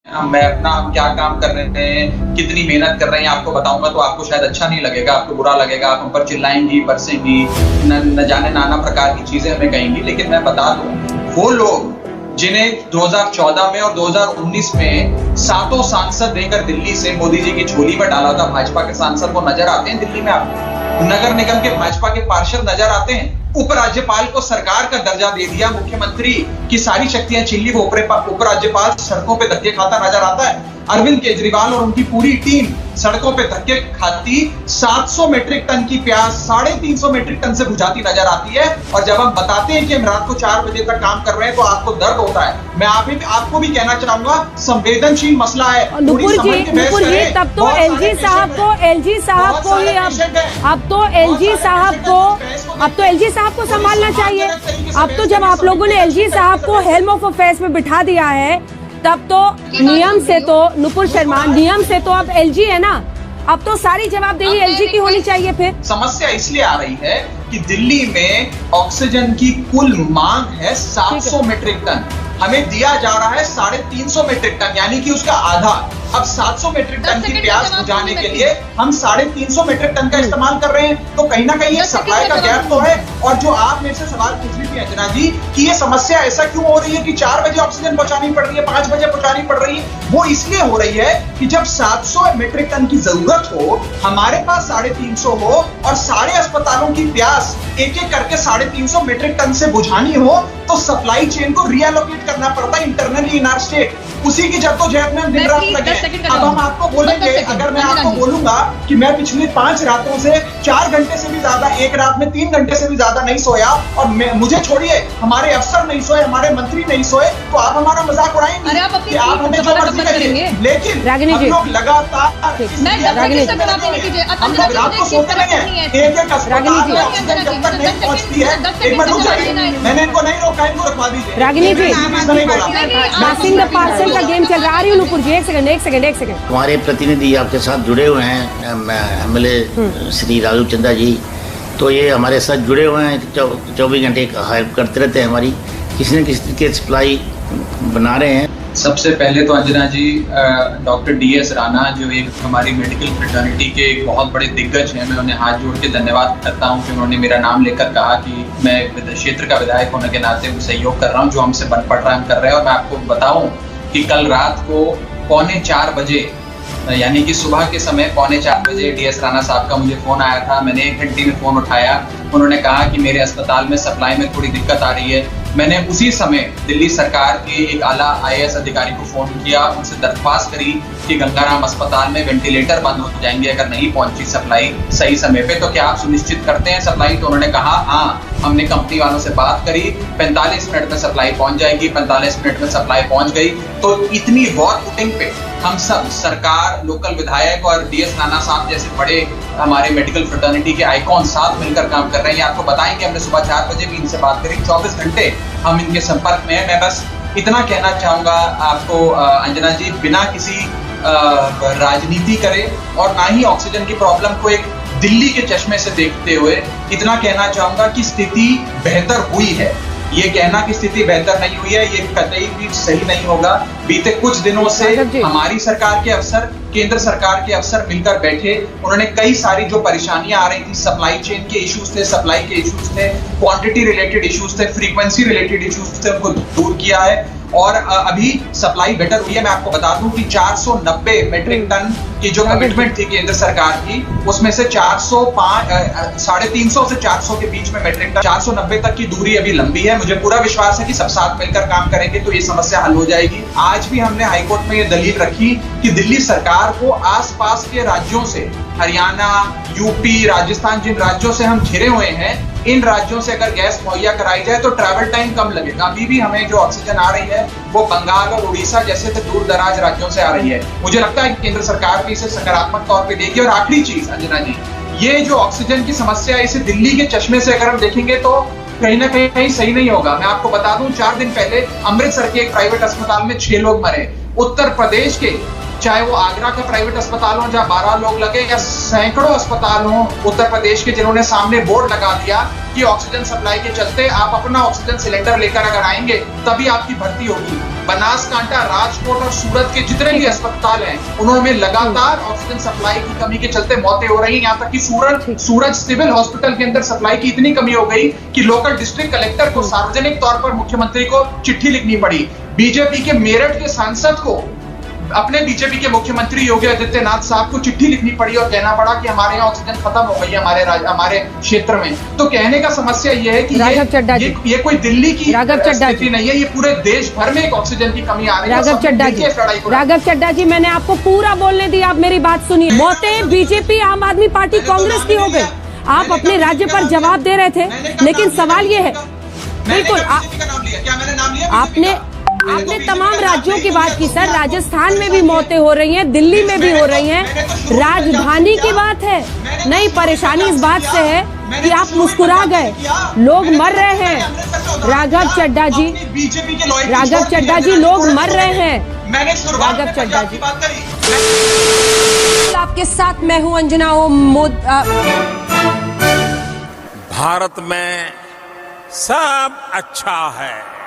मैं अपना हम क्या काम कर रहे हैं, कितनी मेहनत कर रहे हैं आपको बताऊंगा तो आपको शायद अच्छा नहीं लगेगा, आपको बुरा लगेगा, आप हम पर चिल्लाएंगी, बरसेंगी, न जाने नाना प्रकार की चीजें हमें कहेंगी। लेकिन मैं बता दूं, वो लोग जिन्हें 2014 में और 2019 में सातों सांसद देकर दिल्ली से मोदी जी की झोली में डाला था, भाजपा के सांसद वो नजर आते हैं दिल्ली में आपको? नगर निगम के भाजपा के पार्षद नजर आते हैं? उपराज्यपाल को सरकार का दर्जा दे दिया, मुख्यमंत्री की सारी शक्तियां छीन ली, वो उपराज्यपाल सड़कों पे धक्के खाता नजर आता है। अरविंद केजरीवाल और उनकी पूरी टीम सड़कों पे धक्के खाती 700 मीट्रिक टन की प्याज 350 मीट्रिक टन से बुझाती नजर आती है। और जब हम बताते हैं कि हम रात को 4 बजे तक काम कर रहे हैं तो आपको दर्द होता है। मैं आपको भी कहना चाहूंगा, संवेदनशील मसला है। नुपुर जी, तब तो एलजी साहब को संभालना चाहिए। अब तो जब आप लोगों ने एलजी साहब को हेल्म ऑफ अफेयर्स में बिठा दिया है, तब तो नियम से तो नुपुर शर्मा, नियम से तो अब एलजी है ना, अब तो सारी जवाबदेही एलजी की होनी चाहिए। फिर समस्या इसलिए आ रही है कि दिल्ली में ऑक्सीजन की कुल मांग है 700 मीट्रिक टन, हमें दिया जा रहा है 350 मीट्रिक टन, यानी कि उसका आधा। अब 700 मीट्रिक टन की प्यास बुझाने के लिए हम 350 मीट्रिक टन का इस्तेमाल कर रहे हैं, तो कहीं ना कहीं एक सप्लाई का गैप तो है। और जो आप मेरे से सवाल पूछ रही थी अंजना जी कि ये समस्या ऐसा क्यों हो रही है कि 4 बजे ऑक्सीजन पहुंचानी पड़ रही है, 5 बजे पहुंचानी पड़ रही है, वो इसलिए हो रही है कि जब 700 मीट्रिक टन की जरूरत हो, हमारे पास 350 हो और सारे अस्पतालों की प्यास एक एक करके 350 मीट्रिक टन से बुझानी हो, तो सप्लाई चेन को रीएलोकेट करना पड़ता है इंटरनली इन आवर स्टेट। उसी की जद्दोजहद में दिन रात लगे। अब हम आपको बोलेंगे, अगर मैं आपको बोलूंगा कि मैं पिछली 5 रातों से 4 घंटे से भी ज्यादा, एक रात में 3 घंटे से भी ज्यादा नहीं सोया, और मुझे छोड़िए हमारे अफसर नहीं सोए, हमारे मंत्री नहीं सोए, तो आप हमारा मजाक उड़ाएंगे कि आप हमें जो मर्जी करिए। लेकिन हम लोग लगातार हम लोग रात को सोते नहीं है, एक अस्पताल में ऑक्सीजन जब तक नहीं पहुंचती है। एक मिनट रुक जाइए, मैंने इनको नहीं रोका, इनको रुकवा दीजिए। रागिनी जी, पार्सल का गेम चल रहा है। नुपुर जी, एक सेकंड। हमारे प्रतिनिधि आपके साथ जुड़े हुए हैं, एमएलए श्री राजू चंदा जी, तो ये हमारे साथ जुड़े हुए हैं, 24 घंटे हेल्प करते रहते हैं हमारी, किसी न किसी के सप्लाई बना रहे हैं। सबसे पहले तो अंजना जी, डॉक्टर DS राणा जो एक हमारी मेडिकल फ्रेटर्निटी के एक बहुत बड़े दिग्गज हैं, मैं उन्हें हाथ जोड़ के धन्यवाद करता हूं कि उन्होंने मेरा नाम लेकर कहा कि मैं क्षेत्र का विधायक होने के नाते सहयोग कर रहा हूं, जो हमसे बन पड़ रहा हम कर रहे हैं। और मैं आपको बताऊं कि कल रात को 3:45 बजे, यानी कि सुबह के समय 3:45 बजे DS राणा साहब का मुझे फोन आया था। मैंने 1 घंटे में फोन उठाया, उन्होंने कहा कि मेरे अस्पताल में सप्लाई में थोड़ी दिक्कत आ रही है। मैंने उसी समय दिल्ली सरकार के एक आला IAS अधिकारी को फोन किया, उनसे दरख्वास्त करी कि गंगाराम अस्पताल में वेंटिलेटर बंद हो जाएंगे अगर नहीं पहुंची सप्लाई सही समय पे, तो क्या आप सुनिश्चित करते हैं सप्लाई? तो उन्होंने कहा हाँ, हमने कंपनी वालों से बात करी, 45 मिनट में सप्लाई पहुंच जाएगी। 45 मिनट में सप्लाई पहुंच गई। तो इतनी वॉर फुटिंग पे हम सब, सरकार, लोकल विधायक और DS राणा साहब जैसे बड़े हमारे मेडिकल फ्रेटर्निटी के आइकॉन साथ मिलकर काम कर रहे हैं। आपको बताएं कि हमने सुबह 4 बजे भी इनसे बात करी, 24 घंटे हम इनके संपर्क में हैं। मैं बस इतना कहना चाहूंगा आपको अंजना जी, बिना किसी राजनीति करे और ना ही ऑक्सीजन की प्रॉब्लम को एक दिल्ली के चश्मे से देखते हुए इतना कहना चाहूंगा कि स्थिति बेहतर हुई है। ये कहना कि स्थिति बेहतर नहीं हुई है, ये कतई भी सही नहीं होगा। बीते कुछ दिनों से हमारी सरकार के अफसर, केंद्र सरकार के अफसर मिलकर बैठे, उन्होंने कई सारी जो परेशानियां आ रही थी, सप्लाई चेन के इश्यूज थे, सप्लाई के इश्यूज थे, क्वांटिटी रिलेटेड इश्यूज थे, फ्रीक्वेंसी रिलेटेड इश्यूज थे, उनको दूर किया है और अभी सप्लाई बेटर हुई है। मैं आपको बता दूं कि 490 मीट्रिक टन की जो कमिटमेंट थी केंद्र सरकार की, उसमें से 350 से 400 के बीच में मीट्रिक टन, 490 तक की दूरी अभी लंबी है। मुझे पूरा विश्वास है कि सब साथ मिलकर काम करेंगे तो ये समस्या हल हो जाएगी। आज भी हमने हाईकोर्ट में ये दलील रखी कि दिल्ली सरकार को आसपास के राज्यों से, हरियाणा, यूपी, राजस्थान, जिन राज्यों से हम घिरे हुए हैं, इन राज्यों से अगर गैस मुहैया कराई जाए तो ट्रैवल टाइम कम लगेगा। अभी भी हमें जो ऑक्सीजन आ रही है वो बंगाल और उड़ीसा जैसे दूर दराज राज्यों से आ रही है। मुझे लगता है कि केंद्र सरकार भी इसे सकारात्मक तौर पे देगी। और आखिरी चीज अंजना जी, ये जो ऑक्सीजन की समस्या है, इसे दिल्ली के चश्मे से अगर हम देखेंगे तो कहीं ना कहीं सही नहीं होगा। मैं आपको बता दूं, 4 दिन पहले अमृतसर के एक प्राइवेट अस्पताल में 6 लोग मरे। उत्तर प्रदेश के चाहे वो आगरा का प्राइवेट अस्पताल हो जहां 12 लोग लगे, या सैकड़ों अस्पताल हो उत्तर प्रदेश के जिन्होंने सामने बोर्ड लगा दिया कि ऑक्सीजन सप्लाई के चलते आप अपना ऑक्सीजन सिलेंडर लेकर अगर आएंगे तभी आपकी भर्ती होगी। बनासकांठा, राजकोट और सूरत के जितने भी अस्पताल हैं उन्होंने लगातार ऑक्सीजन सप्लाई की कमी के चलते मौतें हो रही हैं। यहाँ तक कि सूरत सिविल हॉस्पिटल के अंदर सप्लाई की इतनी कमी हो गई कि लोकल डिस्ट्रिक्ट कलेक्टर को सार्वजनिक तौर पर मुख्यमंत्री को चिट्ठी लिखनी पड़ी। बीजेपी के मेरठ के सांसद को अपने बीजेपी के मुख्यमंत्री योगी आदित्यनाथ साहब को चिट्ठी लिखनी पड़ी और कहना पड़ा कि हमारे यहाँ ऑक्सीजन खत्म हो गई है हमारे क्षेत्र में। तो कहने का समस्या ये है कि ये कोई दिल्ली की स्थिति नहीं है, ये पूरे देश भर में एक ऑक्सीजन की कमी आ रही है। राघव चड्ढा जी, मैंने आपको पूरा बोलने दिया, आप मेरी बात सुनिए। मौतें बीजेपी, आम आदमी पार्टी, कांग्रेस की हो गई। आप अपने राज्य पर जवाब दे रहे थे, लेकिन सवाल ये है, बिल्कुल आपने तमाम राज्यों की बात की सर। राजस्थान में भी मौतें हो रही हैं, दिल्ली में भी हो रही हैं, राजधानी की बात है। नहीं, परेशानी इस बात से है कि आप मुस्कुरा गए, लोग मर रहे हैं। राघव चड्ढा जी, लोग मर रहे हैं। राघव चड्ढा जी, आपके साथ मैं हूं अंजना भारत में सब अच्छा है।